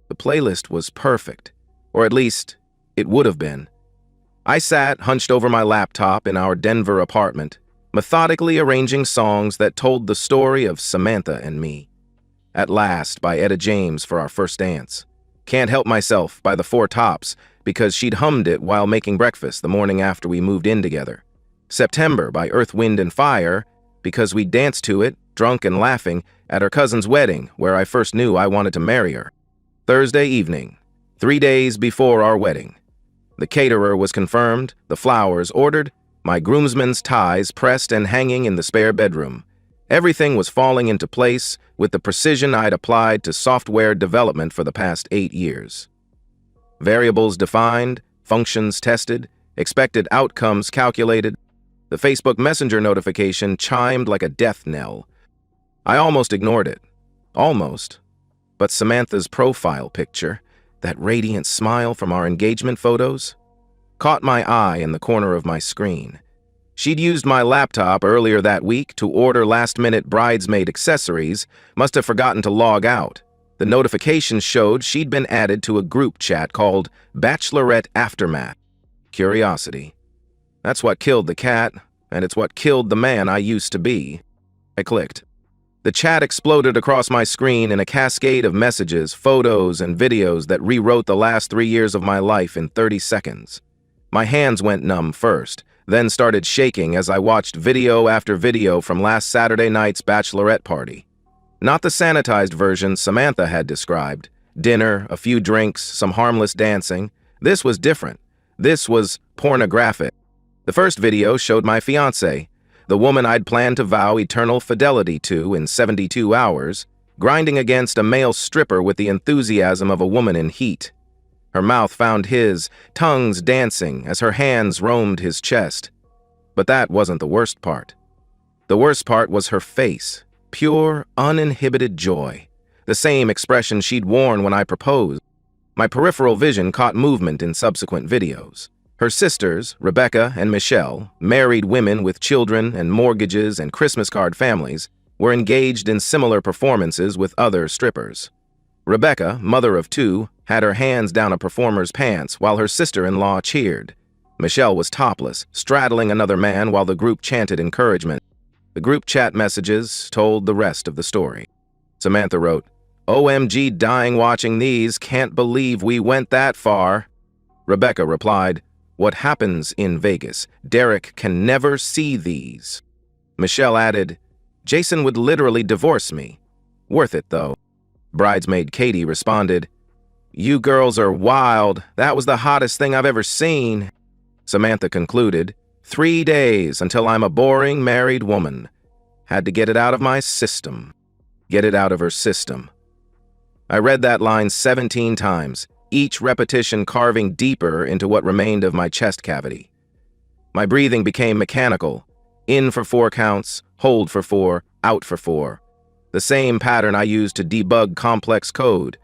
The playlist was perfect, or at least, it would have been. I sat hunched over my laptop in our Denver apartment, methodically arranging songs that told the story of Samantha and me. At Last by Etta James for our first dance. Can't Help Myself by the Four Tops because she'd hummed it while making breakfast the morning after we moved in together. September by Earth, Wind and Fire because we danced to it, drunk and laughing, at her cousin's wedding where I first knew I wanted to marry her. Thursday evening, 3 days before our wedding. The caterer was confirmed, the flowers ordered, my groomsmen's ties pressed and hanging in the spare bedroom. Everything was falling into place with the precision I'd applied to software development for the past 8 years. Variables defined, functions tested, expected outcomes calculated. The Facebook Messenger notification chimed like a death knell. I almost ignored it. Almost. But Samantha's profile picture, that radiant smile from our engagement photos, caught my eye in the corner of my screen. She'd used my laptop earlier that week to order last-minute bridesmaid accessories, must have forgotten to log out. The notification showed she'd been added to a group chat called Bachelorette Aftermath. Curiosity. That's what killed the cat, and it's what killed the man I used to be. I clicked. The chat exploded across my screen in a cascade of messages, photos, and videos that rewrote the last 3 years of my life in 30 seconds. My hands went numb first, then started shaking as I watched video after video from last Saturday night's bachelorette party. Not the sanitized version Samantha had described. Dinner, a few drinks, some harmless dancing. This was different. This was pornographic. The first video showed my fiance, the woman I'd planned to vow eternal fidelity to in 72 hours, grinding against a male stripper with the enthusiasm of a woman in heat. Her mouth found his, tongues dancing as her hands roamed his chest. But that wasn't the worst part. The worst part was her face, pure, uninhibited joy, the same expression she'd worn when I proposed. My peripheral vision caught movement in subsequent videos. Her sisters, Rebecca and Michelle, married women with children and mortgages and Christmas card families, were engaged in similar performances with other strippers. Rebecca, mother of 2, had her hands down a performer's pants while her sister-in-law cheered. Michelle was topless, straddling another man while the group chanted encouragement. The group chat messages told the rest of the story. Samantha wrote, "OMG, dying watching these, can't believe we went that far." Rebecca replied, "What happens in Vegas? Derek can never see these." Michelle added, "Jason would literally divorce me. Worth it, though." Bridesmaid Katie responded, "You girls are wild. That was the hottest thing I've ever seen." Samantha concluded, 3 days until I'm a boring married woman. Had to get it out of my system. Get it out of her system. I read that line 17 times, each repetition carving deeper into what remained of my chest cavity. My breathing became mechanical. In for 4 counts, hold for 4, out for 4. The same pattern I used to debug complex code,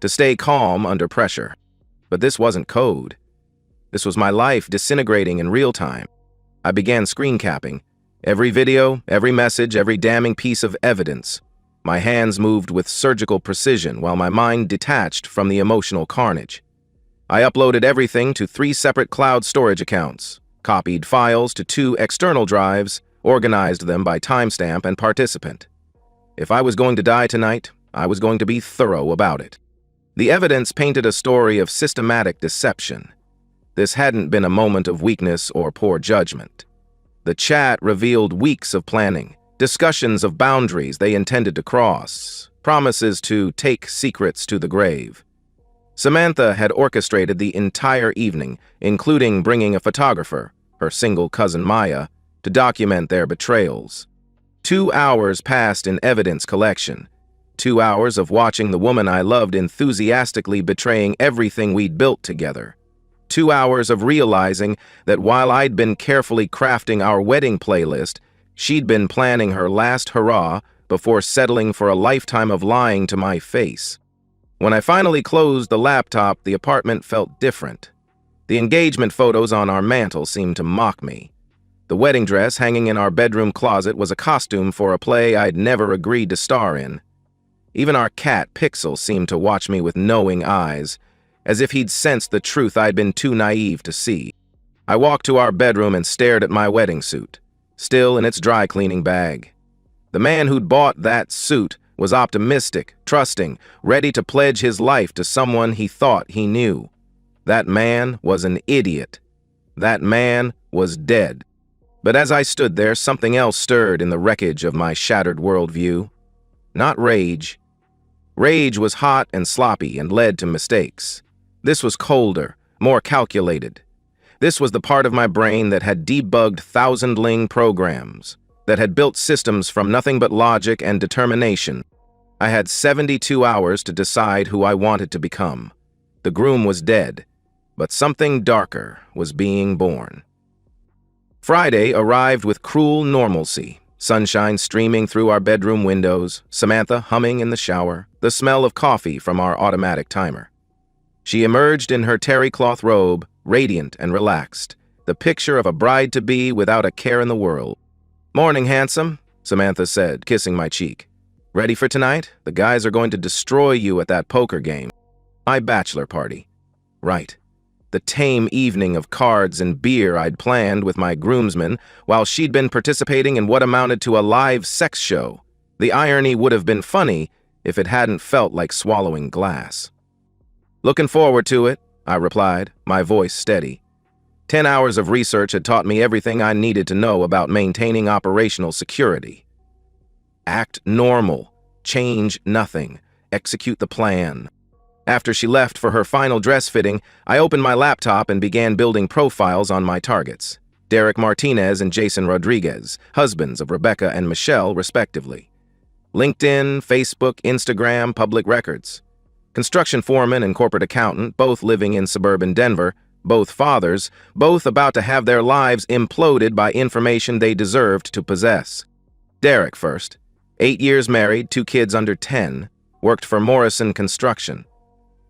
to stay calm under pressure. But this wasn't code. This was my life disintegrating in real time. I began screen capping. Every video, every message, every damning piece of evidence. My hands moved with surgical precision while my mind detached from the emotional carnage. I uploaded everything to 3 separate cloud storage accounts, copied files to 2 external drives, organized them by timestamp and participant. If I was going to die tonight, I was going to be thorough about it. The evidence painted a story of systematic deception. This hadn't been a moment of weakness or poor judgment. The chat revealed weeks of planning, discussions of boundaries they intended to cross, promises to take secrets to the grave. Samantha had orchestrated the entire evening, including bringing a photographer, her single cousin Maya, to document their betrayals. 2 hours passed in evidence collection. 2 hours of watching the woman I loved enthusiastically betraying everything we'd built together. 2 hours of realizing that while I'd been carefully crafting our wedding playlist, she'd been planning her last hurrah before settling for a lifetime of lying to my face. When I finally closed the laptop, the apartment felt different. The engagement photos on our mantle seemed to mock me. The wedding dress hanging in our bedroom closet was a costume for a play I'd never agreed to star in. Even our cat, Pixel, seemed to watch me with knowing eyes, as if he'd sensed the truth I'd been too naive to see. I walked to our bedroom and stared at my wedding suit, still in its dry cleaning bag. The man who'd bought that suit was optimistic, trusting, ready to pledge his life to someone he thought he knew. That man was an idiot. That man was dead. But as I stood there, something else stirred in the wreckage of my shattered worldview. Not rage. Rage was hot and sloppy and led to mistakes. This was colder, more calculated. This was the part of my brain that had debugged thousand-ling programs, that had built systems from nothing but logic and determination. I had 72 hours to decide who I wanted to become. The groom was dead, but something darker was being born. Friday arrived with cruel normalcy, sunshine streaming through our bedroom windows, Samantha humming in the shower, the smell of coffee from our automatic timer. She emerged in her terry cloth robe, radiant and relaxed, the picture of a bride-to-be without a care in the world. "Morning, handsome," Samantha said, kissing my cheek. "Ready for tonight? The guys are going to destroy you at that poker game." My bachelor party. Right. The tame evening of cards and beer I'd planned with my groomsmen while she'd been participating in what amounted to a live sex show. The irony would have been funny if it hadn't felt like swallowing glass. "Looking forward to it," I replied, my voice steady. 10 hours of research had taught me everything I needed to know about maintaining operational security. Act normal, change nothing, execute the plan. After she left for her final dress fitting, I opened my laptop and began building profiles on my targets. Derek Martinez and Jason Rodriguez, husbands of Rebecca and Michelle, respectively. LinkedIn, Facebook, Instagram, public records. Construction foreman and corporate accountant, both living in suburban Denver, both fathers, both about to have their lives imploded by information they deserved to possess. Derek first. 8 years married, 2 kids under 10, worked for Morrison Construction.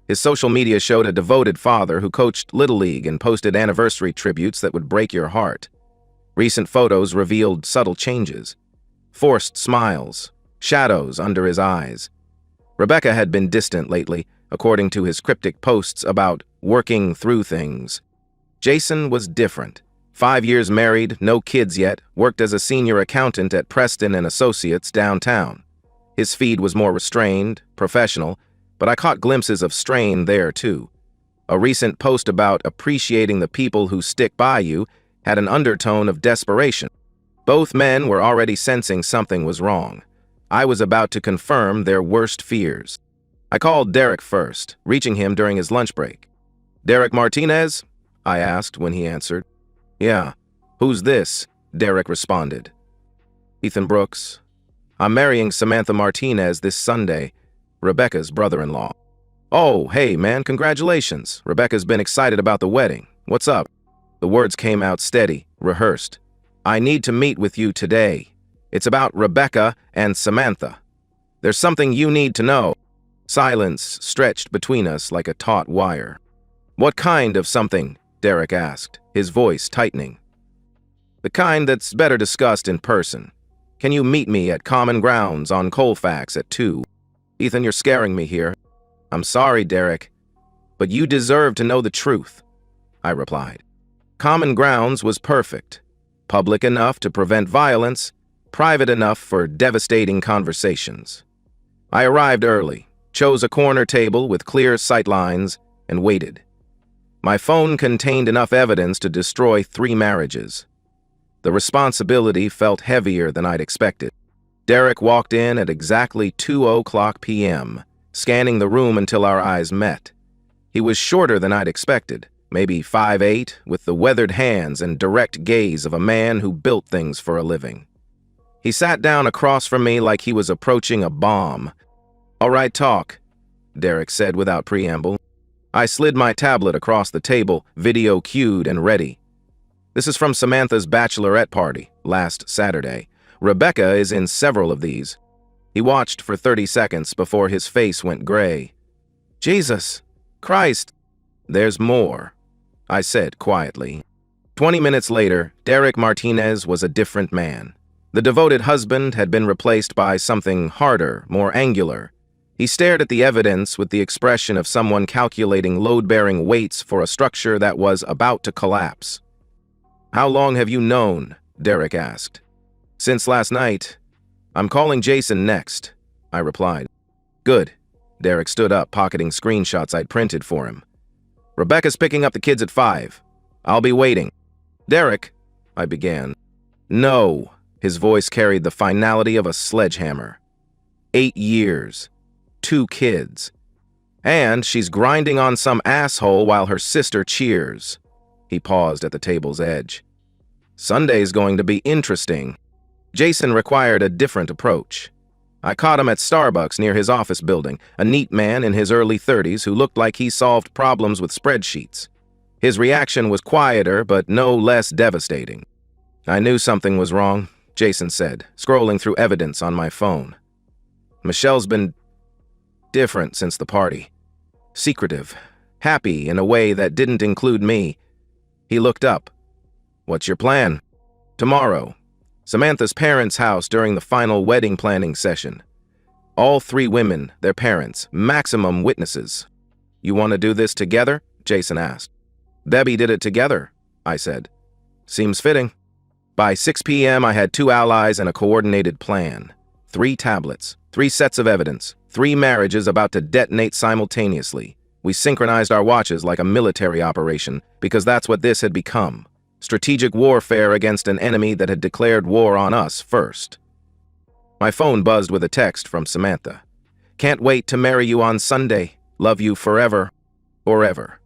His social media showed a devoted father who coached Little League and posted anniversary tributes that would break your heart. Recent photos revealed subtle changes. Forced smiles, shadows under his eyes. Rebecca had been distant lately, according to his cryptic posts about working through things. Jason was different. 5 years married, no kids yet, worked as a senior accountant at Preston and Associates downtown. His feed was more restrained, professional, but I caught glimpses of strain there too. A recent post about appreciating the people who stick by you had an undertone of desperation. Both men were already sensing something was wrong. I was about to confirm their worst fears. I called Derek first, reaching him during his lunch break. "Derek Martinez?" I asked when he answered. "Yeah. Who's this?" Derek responded. "Ethan Brooks. I'm marrying Samantha Martinez this Sunday, Rebecca's brother-in-law." "Oh, hey, man, congratulations. Rebecca's been excited about the wedding. What's up?" The words came out steady, rehearsed. "I need to meet with you today. It's about Rebecca and Samantha. There's something you need to know." Silence stretched between us like a taut wire. "What kind of something?" Derek asked, his voice tightening. "The kind that's better discussed in person. Can you meet me at Common Grounds on Colfax at 2? "Ethan, you're scaring me here." "I'm sorry, Derek, but you deserve to know the truth," I replied. Common Grounds was perfect. Public enough to prevent violence, private enough for devastating conversations. I arrived early, chose a corner table with clear sightlines, and waited. My phone contained enough evidence to destroy 3 marriages. The responsibility felt heavier than I'd expected. Derek walked in at exactly 2:00 p.m., scanning the room until our eyes met. He was shorter than I'd expected, maybe 5'8", with the weathered hands and direct gaze of a man who built things for a living. He sat down across from me like he was approaching a bomb. "All right, talk," Derek said without preamble. I slid my tablet across the table, video cued and ready. "This is from Samantha's bachelorette party, last Saturday. Rebecca is in several of these." He watched for 30 seconds before his face went gray. "Jesus Christ." "There's more," I said quietly. 20 minutes later, Derek Martinez was a different man. The devoted husband had been replaced by something harder, more angular, He stared at the evidence with the expression of someone calculating load-bearing weights for a structure that was about to collapse. "How long have you known?" Derek asked. "Since last night. I'm calling Jason next," I replied. "Good." Derek stood up, pocketing screenshots I'd printed for him. "Rebecca's picking up the kids at 5. I'll be waiting." "Derek," I began. "No." His voice carried the finality of a sledgehammer. 8 years. 2 kids. And she's grinding on some asshole while her sister cheers. He paused at the table's edge. "Sunday's going to be interesting." Jason required a different approach. I caught him at Starbucks near his office building, a neat man in his early 30s who looked like he solved problems with spreadsheets. His reaction was quieter, but no less devastating. "I knew something was wrong," Jason said, scrolling through evidence on my phone. "Michelle's been different since the party. Secretive, happy in a way that didn't include me." He looked up. "What's your plan?" "Tomorrow. Samantha's parents' house during the final wedding planning session. All 3 women, their parents, maximum witnesses." "You want to do this together?" Jason asked. "Debbie did it together," I said. "Seems fitting." By 6 p.m., I had 2 allies and a coordinated plan. 3 tablets, 3 sets of evidence, 3 marriages about to detonate simultaneously. We synchronized our watches like a military operation, because that's what this had become. Strategic warfare against an enemy that had declared war on us first. My phone buzzed with a text from Samantha. "Can't wait to marry you on Sunday. Love you forever. Or ever."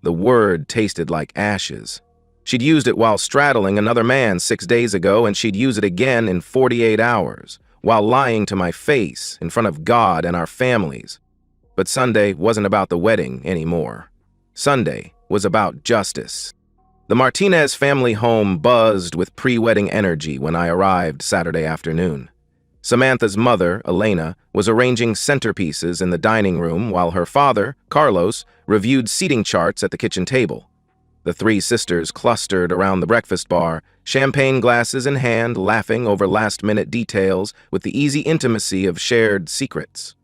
The word tasted like ashes. She'd used it while straddling another man 6 days ago, and she'd use it again in 48 hours, while lying to my face in front of God and our families. But Sunday wasn't about the wedding anymore. Sunday was about justice. The Martinez family home buzzed with pre-wedding energy when I arrived Saturday afternoon. Samantha's mother, Elena, was arranging centerpieces in the dining room while her father, Carlos, reviewed seating charts at the kitchen table. The 3 sisters clustered around the breakfast bar, champagne glasses in hand, laughing over last-minute details with the easy intimacy of shared secrets.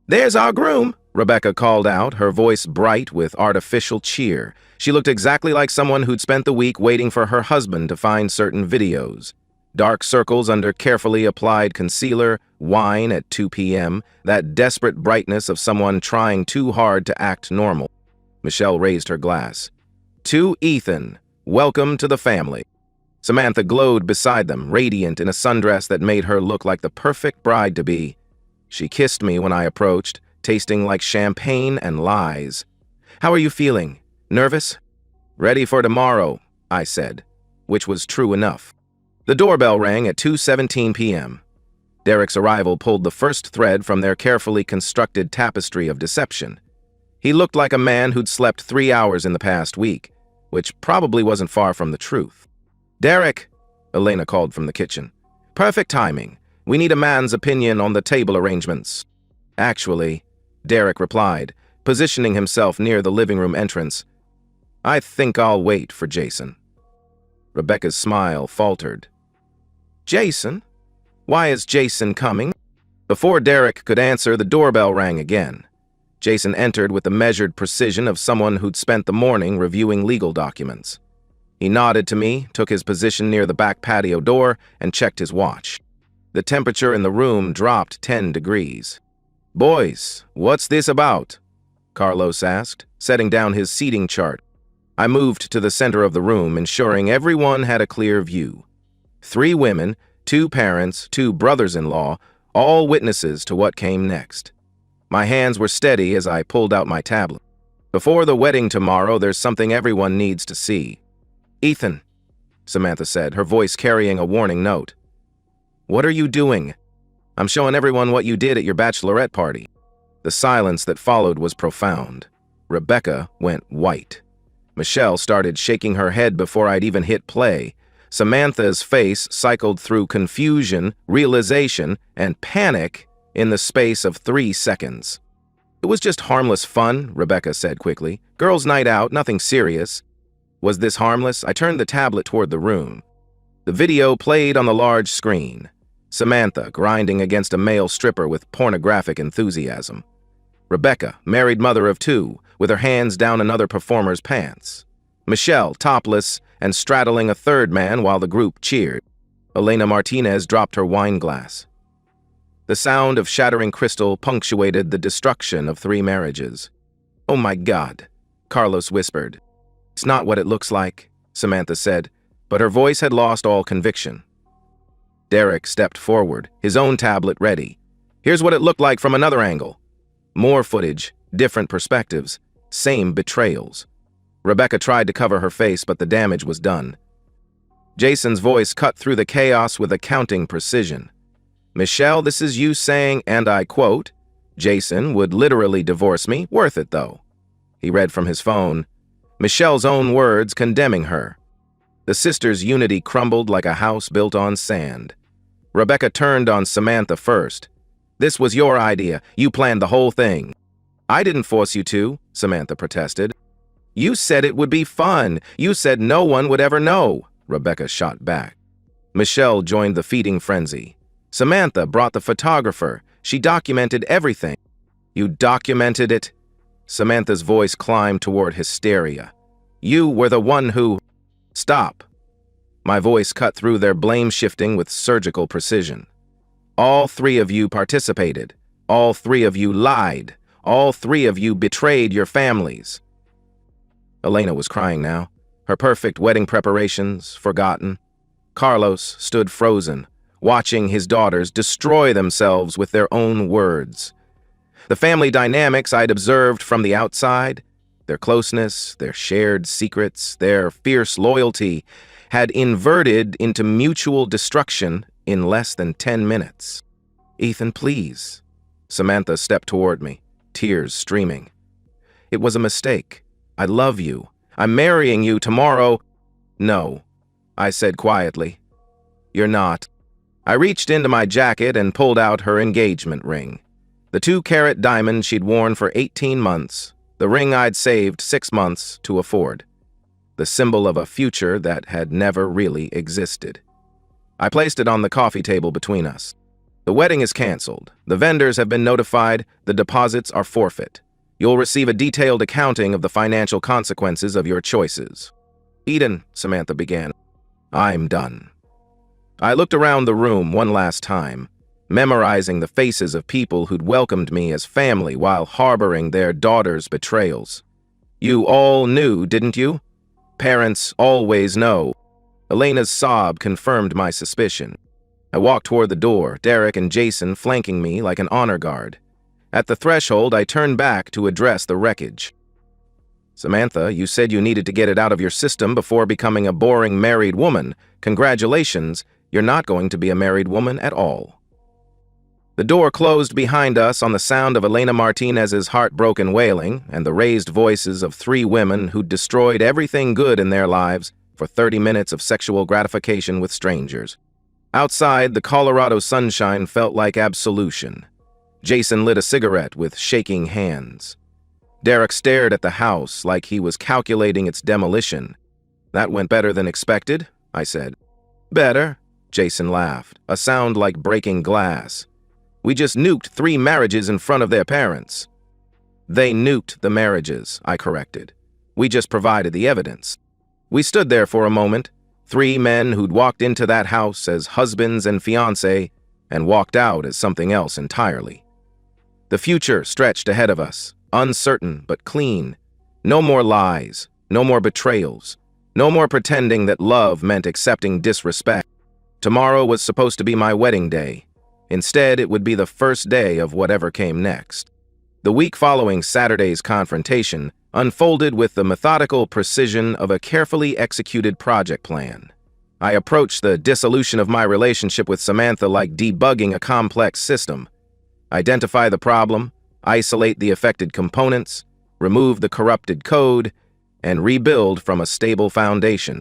"There's our groom," Rebecca called out, her voice bright with artificial cheer. She looked exactly like someone who'd spent the week waiting for her husband to find certain videos. Dark circles under carefully applied concealer, wine at 2 p.m., that desperate brightness of someone trying too hard to act normal. Michelle raised her glass. "To Ethan, welcome to the family." Samantha glowed beside them, radiant in a sundress that made her look like the perfect bride-to-be. She kissed me when I approached, tasting like champagne and lies. "How are you feeling? Nervous?" "Ready for tomorrow," I said, which was true enough. The doorbell rang at 2:17 p.m. Derek's arrival pulled the first thread from their carefully constructed tapestry of deception. He looked like a man who'd slept 3 hours in the past week, which probably wasn't far from the truth. "Derek," Elena called from the kitchen. "Perfect timing. We need a man's opinion on the table arrangements." "Actually," Derek replied, positioning himself near the living room entrance, "I think I'll wait for Jason." Rebecca's smile faltered. "Jason? Why is Jason coming?" Before Derek could answer, the doorbell rang again. Jason entered with the measured precision of someone who'd spent the morning reviewing legal documents. He nodded to me, took his position near the back patio door, and checked his watch. The temperature in the room dropped 10 degrees. "Boys, what's this about?" Carlos asked, setting down his seating chart. I moved to the center of the room, ensuring everyone had a clear view. 3 women, 2 parents, 2 brothers-in-law, all witnesses to what came next. My hands were steady as I pulled out my tablet. "Before the wedding tomorrow, there's something everyone needs to see." "Ethan," Samantha said, her voice carrying a warning note. "What are you doing?" "I'm showing everyone what you did at your bachelorette party." The silence that followed was profound. Rebecca went white. Michelle started shaking her head before I'd even hit play. Samantha's face cycled through confusion, realization, and panic in the space of 3 seconds. "It was just harmless fun," Rebecca said quickly. "Girls' night out, nothing serious." Was this harmless? I turned the tablet toward the room. The video played on the large screen. Samantha, grinding against a male stripper with pornographic enthusiasm. Rebecca, married mother of two, with her hands down another performer's pants. Michelle, topless and straddling a third man while the group cheered. Elena Martinez dropped her wine glass. The sound of shattering crystal punctuated the destruction of 3 marriages. "Oh my God," Carlos whispered. "It's not what it looks like," Samantha said, but her voice had lost all conviction. Derek stepped forward, his own tablet ready. "Here's what it looked like from another angle." More footage, different perspectives, same betrayals. Rebecca tried to cover her face, but the damage was done. Jason's voice cut through the chaos with accounting precision. "Michelle, this is you saying, and I quote, 'Jason would literally divorce me, worth it though.'" He read from his phone, Michelle's own words condemning her. The sisters' unity crumbled like a house built on sand. Rebecca turned on Samantha first. "This was your idea. You planned the whole thing." "I didn't force you to," Samantha protested. "You said it would be fun. You said no one would ever know," Rebecca shot back. Michelle joined the feeding frenzy. "Samantha brought the photographer. She documented everything." "You documented it?" Samantha's voice climbed toward hysteria. "You were the one who—" "Stop." My voice cut through their blame-shifting with surgical precision. "All 3 of you participated. All 3 of you lied. All 3 of you betrayed your families." Elena was crying now, her perfect wedding preparations forgotten. Carlos stood frozen, watching his daughters destroy themselves with their own words. The family dynamics I'd observed from the outside, their closeness, their shared secrets, their fierce loyalty, had inverted into mutual destruction in less than 10 minutes. "Ethan, please." Samantha stepped toward me, tears streaming. "It was a mistake. I love you. I'm marrying you tomorrow." "No," I said quietly. "You're not." I reached into my jacket and pulled out her engagement ring. The 2-carat diamond she'd worn for 18 months, the ring I'd saved 6 months to afford. The symbol of a future that had never really existed. I placed it on the coffee table between us. "The wedding is canceled. The vendors have been notified. The deposits are forfeit. You'll receive a detailed accounting of the financial consequences of your choices." "Eden," Samantha began. "I'm done." I looked around the room one last time, memorizing the faces of people who'd welcomed me as family while harboring their daughters' betrayals. "You all knew, didn't you? Parents always know." Elena's sob confirmed my suspicion. I walked toward the door, Derek and Jason flanking me like an honor guard. At the threshold, I turned back to address the wreckage. "Samantha, you said you needed to get it out of your system before becoming a boring married woman. Congratulations, you're not going to be a married woman at all." The door closed behind us on the sound of Elena Martinez's heartbroken wailing and the raised voices of 3 women who'd destroyed everything good in their lives for 30 minutes of sexual gratification with strangers. Outside, the Colorado sunshine felt like absolution. Jason lit a cigarette with shaking hands. Derek stared at the house like he was calculating its demolition. "That went better than expected," I said. "Better?" Jason laughed, a sound like breaking glass. "We just nuked 3 marriages in front of their parents." "They nuked the marriages," I corrected. "We just provided the evidence." We stood there for a moment, 3 men who'd walked into that house as husbands and fiancé and walked out as something else entirely. The future stretched ahead of us, uncertain but clean. No more lies, no more betrayals, no more pretending that love meant accepting disrespect. Tomorrow was supposed to be my wedding day. Instead, it would be the first day of whatever came next. The week following Saturday's confrontation unfolded with the methodical precision of a carefully executed project plan. I approached the dissolution of my relationship with Samantha like debugging a complex system. Identify the problem, isolate the affected components, remove the corrupted code, and rebuild from a stable foundation.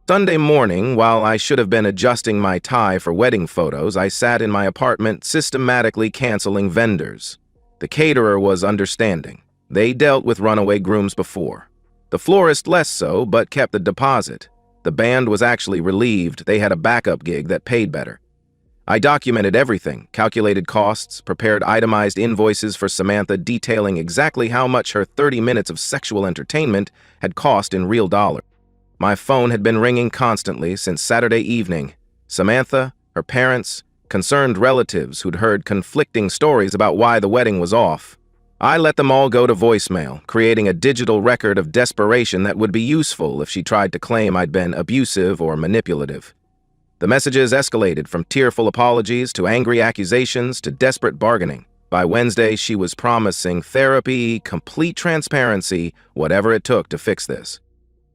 Sunday morning, while I should have been adjusting my tie for wedding photos, I sat in my apartment systematically canceling vendors. The caterer was understanding. They dealt with runaway grooms before. The florist less so, but kept the deposit. The band was actually relieved they had a backup gig that paid better. I documented everything, calculated costs, prepared itemized invoices for Samantha detailing exactly how much her 30 minutes of sexual entertainment had cost in real dollars. My phone had been ringing constantly since Saturday evening. Samantha, her parents, concerned relatives who'd heard conflicting stories about why the wedding was off. I let them all go to voicemail, creating a digital record of desperation that would be useful if she tried to claim I'd been abusive or manipulative. The messages escalated from tearful apologies to angry accusations to desperate bargaining. By Wednesday, she was promising therapy, complete transparency, whatever it took to fix this.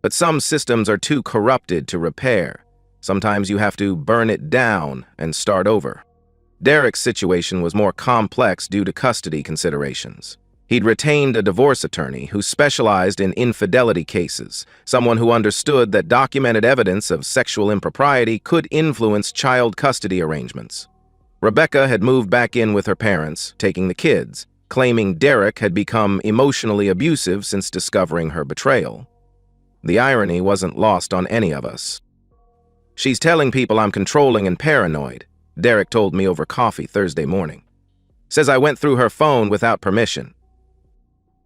But some systems are too corrupted to repair. Sometimes you have to burn it down and start over. Derek's situation was more complex due to custody considerations. He'd retained a divorce attorney who specialized in infidelity cases, someone who understood that documented evidence of sexual impropriety could influence child custody arrangements. Rebecca had moved back in with her parents, taking the kids, claiming Derek had become emotionally abusive since discovering her betrayal. The irony wasn't lost on any of us. "She's telling people I'm controlling and paranoid," Derek told me over coffee Thursday morning. "Says I went through her phone without permission."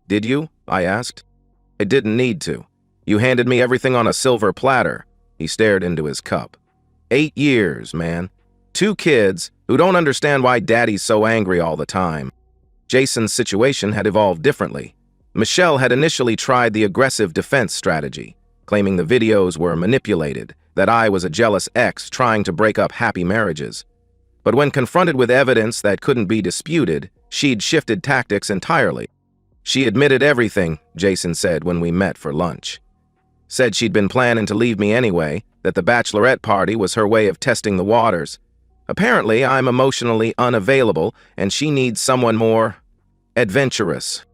"Did you?" I asked. "I didn't need to. You handed me everything on a silver platter." He stared into his cup. 8 years, man. 2 kids who don't understand why daddy's so angry all the time. Jason's situation had evolved differently. Michelle had initially tried the aggressive defense strategy, claiming the videos were manipulated, that I was a jealous ex trying to break up happy marriages. But when confronted with evidence that couldn't be disputed, she'd shifted tactics entirely. She admitted everything, Jason said when we met for lunch. Said she'd been planning to leave me anyway, that the bachelorette party was her way of testing the waters. Apparently, I'm emotionally unavailable, and she needs someone more adventurous.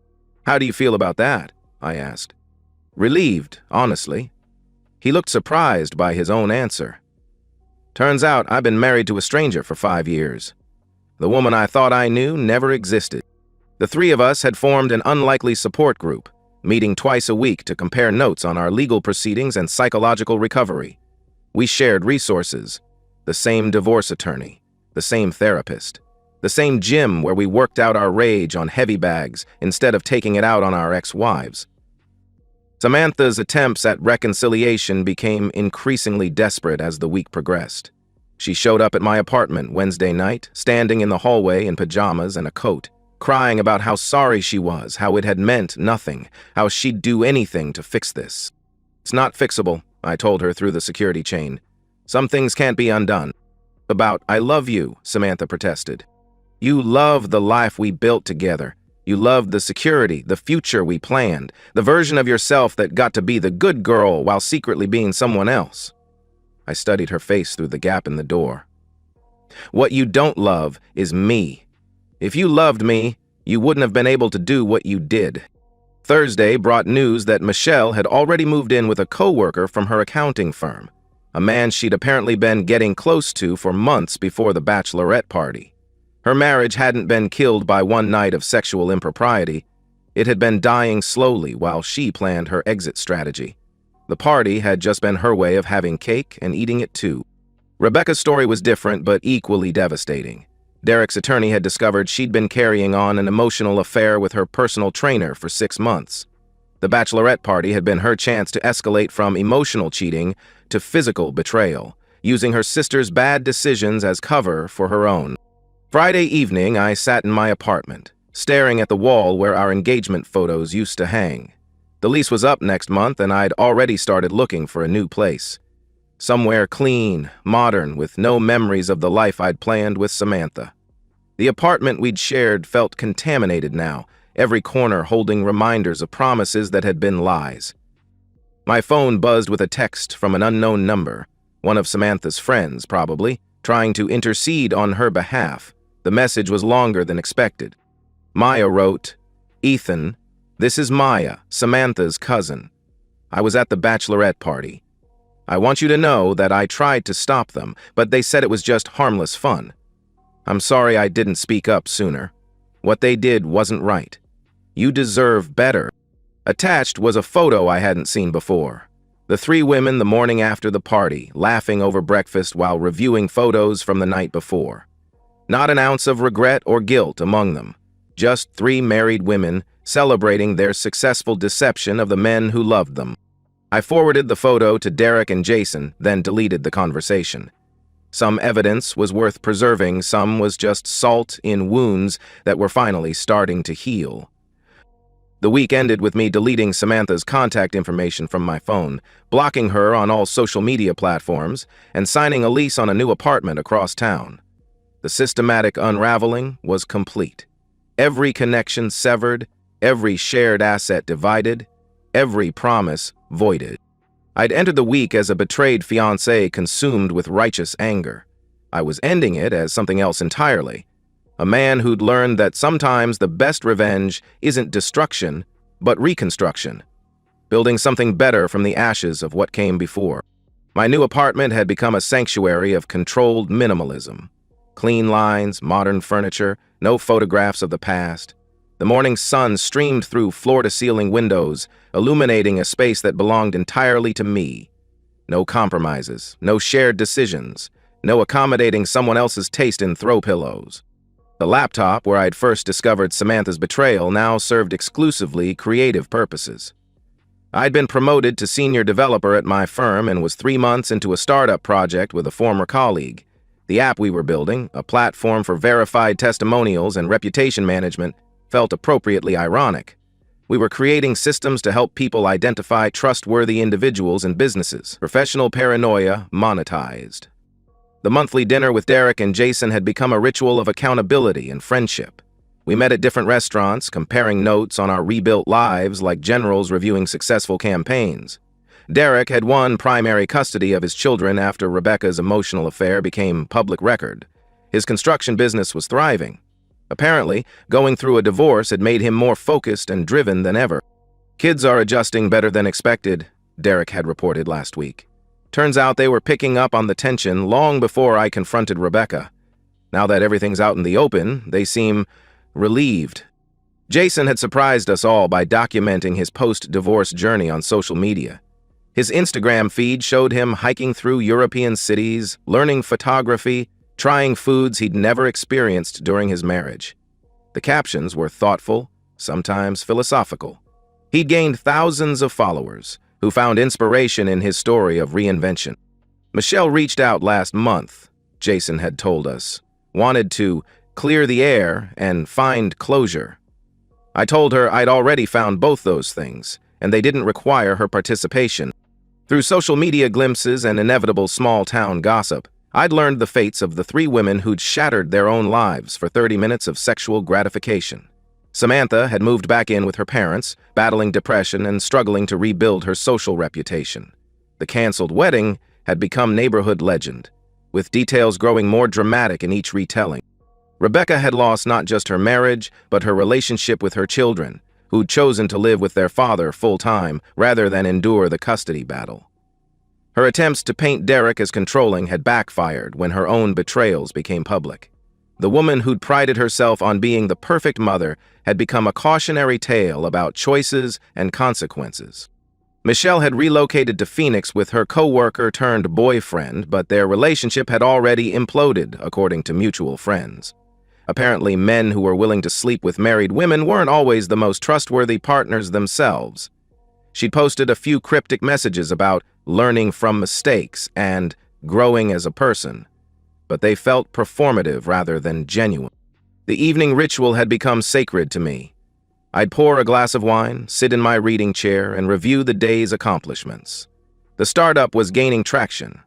"How do you feel about that?" I asked. Relieved, honestly. He looked surprised by his own answer. "Turns out I've been married to a stranger for 5 years. The woman I thought I knew never existed." The 3 of us had formed an unlikely support group, meeting twice a week to compare notes on our legal proceedings and psychological recovery. We shared resources, the same divorce attorney, the same therapist, the same gym where we worked out our rage on heavy bags instead of taking it out on our ex-wives. Samantha's attempts at reconciliation became increasingly desperate as the week progressed. She showed up at my apartment Wednesday night, standing in the hallway in pajamas and a coat, crying about how sorry she was, how it had meant nothing, how she'd do anything to fix this. "It's not fixable," I told her through the security chain. "Some things can't be undone." "About I love you," Samantha protested. "You love the life we built together. You loved the security, the future we planned, the version of yourself that got to be the good girl while secretly being someone else." I studied her face through the gap in the door. "What you don't love is me. If you loved me, you wouldn't have been able to do what you did." Thursday brought news that Michelle had already moved in with a coworker from her accounting firm, a man she'd apparently been getting close to for months before the bachelorette party. Her marriage hadn't been killed by one night of sexual impropriety. It had been dying slowly while she planned her exit strategy. The party had just been her way of having cake and eating it too. Rebecca's story was different but equally devastating. Derek's attorney had discovered she'd been carrying on an emotional affair with her personal trainer for 6 months. The bachelorette party had been her chance to escalate from emotional cheating to physical betrayal, using her sister's bad decisions as cover for her own. Friday evening, I sat in my apartment, staring at the wall where our engagement photos used to hang. The lease was up next month, and I'd already started looking for a new place. Somewhere clean, modern, with no memories of the life I'd planned with Samantha. The apartment we'd shared felt contaminated now, every corner holding reminders of promises that had been lies. My phone buzzed with a text from an unknown number, one of Samantha's friends, probably, trying to intercede on her behalf. The message was longer than expected. Maya wrote, "Ethan, this is Maya, Samantha's cousin. I was at the bachelorette party. I want you to know that I tried to stop them, but they said it was just harmless fun. I'm sorry I didn't speak up sooner. What they did wasn't right. You deserve better." Attached was a photo I hadn't seen before. The three women the morning after the party, laughing over breakfast while reviewing photos from the night before. Not an ounce of regret or guilt among them. Just three married women celebrating their successful deception of the men who loved them. I forwarded the photo to Derek and Jason, then deleted the conversation. Some evidence was worth preserving, some was just salt in wounds that were finally starting to heal. The week ended with me deleting Samantha's contact information from my phone, blocking her on all social media platforms, and signing a lease on a new apartment across town. The systematic unraveling was complete. Every connection severed, every shared asset divided, every promise voided. I'd entered the week as a betrayed fiancé consumed with righteous anger. I was ending it as something else entirely. A man who'd learned that sometimes the best revenge isn't destruction, but reconstruction. Building something better from the ashes of what came before. My new apartment had become a sanctuary of controlled minimalism. Clean lines, modern furniture, no photographs of the past. The morning sun streamed through floor-to-ceiling windows, illuminating a space that belonged entirely to me. No compromises, no shared decisions, no accommodating someone else's taste in throw pillows. The laptop, where I'd first discovered Samantha's betrayal, now served exclusively creative purposes. I'd been promoted to senior developer at my firm and was 3 months into a startup project with a former colleague. The app we were building, a platform for verified testimonials and reputation management, felt appropriately ironic. We were creating systems to help people identify trustworthy individuals and businesses. Professional paranoia monetized. The monthly dinner with Derek and Jason had become a ritual of accountability and friendship. We met at different restaurants, comparing notes on our rebuilt lives like generals reviewing successful campaigns. Derek had won primary custody of his children after Rebecca's emotional affair became public record. His construction business was thriving. Apparently, going through a divorce had made him more focused and driven than ever. Kids are adjusting better than expected, Derek had reported last week. Turns out they were picking up on the tension long before I confronted Rebecca. Now that everything's out in the open, they seem relieved. Jason had surprised us all by documenting his post-divorce journey on social media. His Instagram feed showed him hiking through European cities, learning photography, trying foods he'd never experienced during his marriage. The captions were thoughtful, sometimes philosophical. He'd gained thousands of followers who found inspiration in his story of reinvention. Michelle reached out last month, Jason had told us, wanted to clear the air and find closure. I told her I'd already found both those things, and they didn't require her participation. Through social media glimpses and inevitable small-town gossip, I'd learned the fates of the three women who'd shattered their own lives for 30 minutes of sexual gratification. Samantha had moved back in with her parents, battling depression and struggling to rebuild her social reputation. The canceled wedding had become neighborhood legend, with details growing more dramatic in each retelling. Rebecca had lost not just her marriage, but her relationship with her children, who'd chosen to live with their father full-time rather than endure the custody battle. Her attempts to paint Derek as controlling had backfired when her own betrayals became public. The woman who'd prided herself on being the perfect mother had become a cautionary tale about choices and consequences. Michelle had relocated to Phoenix with her co-worker-turned-boyfriend, but their relationship had already imploded, according to mutual friends. Apparently, men who were willing to sleep with married women weren't always the most trustworthy partners themselves. She'd posted a few cryptic messages about learning from mistakes and growing as a person, but they felt performative rather than genuine. The evening ritual had become sacred to me. I'd pour a glass of wine, sit in my reading chair, and review the day's accomplishments. The startup was gaining traction.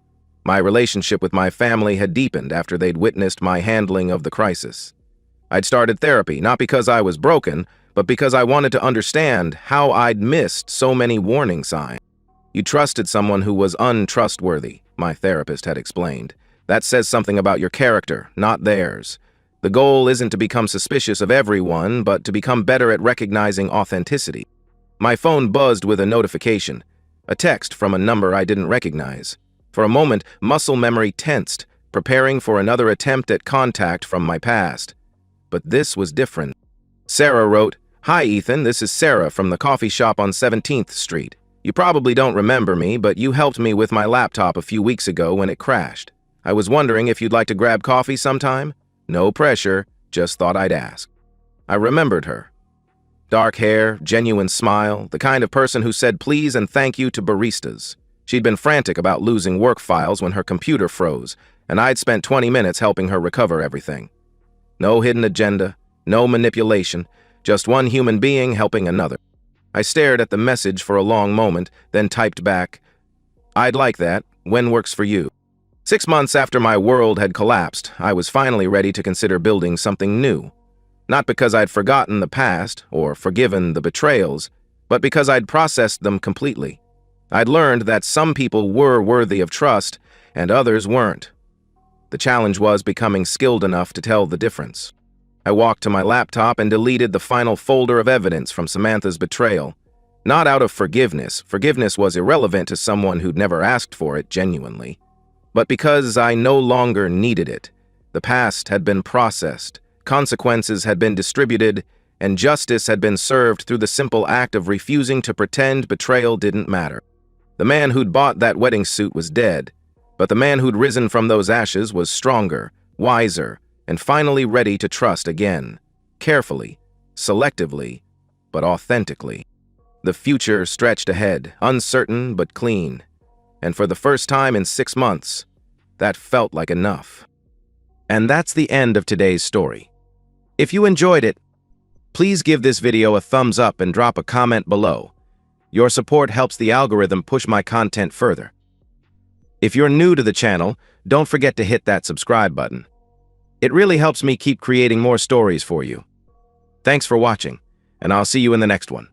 My relationship with my family had deepened after they'd witnessed my handling of the crisis. I'd started therapy, not because I was broken, but because I wanted to understand how I'd missed so many warning signs. You trusted someone who was untrustworthy, my therapist had explained. That says something about your character, not theirs. The goal isn't to become suspicious of everyone, but to become better at recognizing authenticity. My phone buzzed with a notification, a text from a number I didn't recognize. For a moment, muscle memory tensed, preparing for another attempt at contact from my past. But this was different. Sarah wrote, "Hi Ethan, this is Sarah from the coffee shop on 17th Street. You probably don't remember me, but you helped me with my laptop a few weeks ago when it crashed. I was wondering if you'd like to grab coffee sometime? No pressure, just thought I'd ask. I remembered her. Dark hair, genuine smile, the kind of person who said please and thank you to baristas. She'd been frantic about losing work files when her computer froze, and I'd spent 20 minutes helping her recover everything. No hidden agenda, no manipulation, just one human being helping another. I stared at the message for a long moment, then typed back, "I'd like that. When works for you?" 6 months after my world had collapsed, I was finally ready to consider building something new. Not because I'd forgotten the past or forgiven the betrayals, but because I'd processed them completely. I'd learned that some people were worthy of trust and others weren't. The challenge was becoming skilled enough to tell the difference. I walked to my laptop and deleted the final folder of evidence from Samantha's betrayal. Not out of forgiveness. Forgiveness was irrelevant to someone who'd never asked for it genuinely. But because I no longer needed it. The past had been processed, consequences had been distributed, and justice had been served through the simple act of refusing to pretend betrayal didn't matter. The man who'd bought that wedding suit was dead, but the man who'd risen from those ashes was stronger, wiser, and finally ready to trust again, carefully, selectively, but authentically. The future stretched ahead, uncertain but clean, and for the first time in 6 months, that felt like enough. And that's the end of today's story. If you enjoyed it, please give this video a thumbs up and drop a comment below. Your support helps the algorithm push my content further. If you're new to the channel, don't forget to hit that subscribe button. It really helps me keep creating more stories for you. Thanks for watching, and I'll see you in the next one.